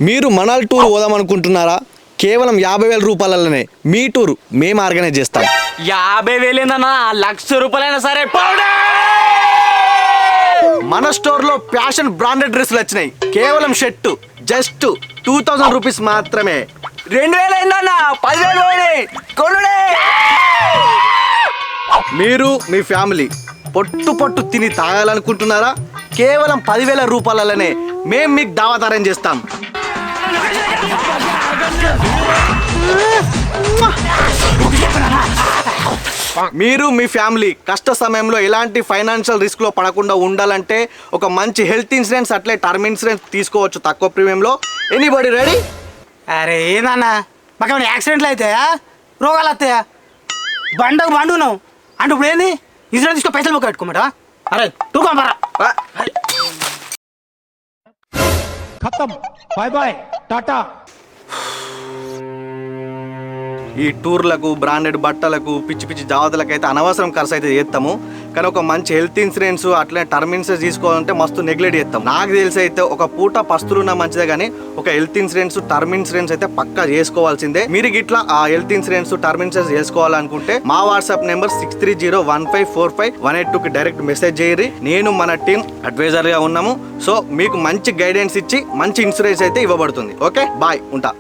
మీరు మనాల్ టూర్ పోదాం అనుకుంటున్నారా? కేవలం 50,000 రూపాయలలోనే మీ టూర్ మేము ఆర్గనైజ్ చేస్తాం. 50,000 ఏందన్నా, ₹1,00,000 సరే పోండి. మన స్టోర్లో ఫ్యాషన్ బ్రాండెడ్ డ్రెస్సులు వచ్చినాయి. కేవలం షర్టు జస్ట్ 2000 రూపీస్ మాత్రమే. 2,000 ఏందన్నా, 10,000 కొనుడే. మీరు మీ ఫ్యామిలీ పొట్టు తిని తాగాలనుకుంటున్నారా? కేవలం 10,000 రూపాయలలోనే మేము మీకు దావత్ అరేంజ్ చేస్తాం. మీరు మీ ఫ్యామిలీ కష్ట సమయంలో ఎలాంటి ఫైనాన్షియల్ రిస్క్ లో పడకుండా ఉండాలంటే ఒక మంచి హెల్త్ ఇన్సూరెన్స్ అట్లే టర్మ్ ఇన్సూరెన్స్ తీసుకోవచ్చు తక్కువ ప్రీమియంలో. Anybody ready? అరే ఏందన్నా, మాకేమైనా యాక్సిడెంట్లు అవుతాయా, రోగాలు వస్తాయా? బండకు బండున్నావు అంటే ఇప్పుడు ఏంది, ఇన్సూరెన్స్ తీసుకో పైసలు బొక్క పెట్టుకోమట. అరే టూకోమరా. खत्म बाय बाय टाटा ఈ టూర్లకు బ్రాండెడ్ బట్టలకు పిచ్చి జాగ్రత్తలకు అయితే అనవసరం ఖర్చు అయితే చేస్తాము. కానీ ఒక మంచి హెల్త్ ఇన్సూరెన్స్ అట్లనే టర్మ్ ఇన్సూరెన్స్ తీసుకోవాలంటే మస్తు నెగ్లెక్ట్ చేస్తాం. నాకు తెలిసి అయితే ఒక పూట పస్తులున్నా మంచిదే, కానీ ఒక హెల్త్ ఇన్సూరెన్స్ టర్మ్ ఇన్సూరెన్స్ అయితే పక్కా చేసుకోవాల్సిందే. మీరు ఇట్లా ఆ హెల్త్ ఇన్సూరెన్స్ టర్మ్ ఇన్సూరెన్స్ చేసుకోవాలనుకుంటే మా వాట్సాప్ నెంబర్ 6301545182కి డైరెక్ట్ మెసేజ్ చేయరి. నేను మన టీం అడ్వైజర్గా ఉన్నాము. సో మీకు మంచి గైడెన్స్ ఇచ్చి మంచి ఇన్సూరెన్స్ అయితే ఇవ్వబడుతుంది. ఓకే బాయ్, ఉంటా.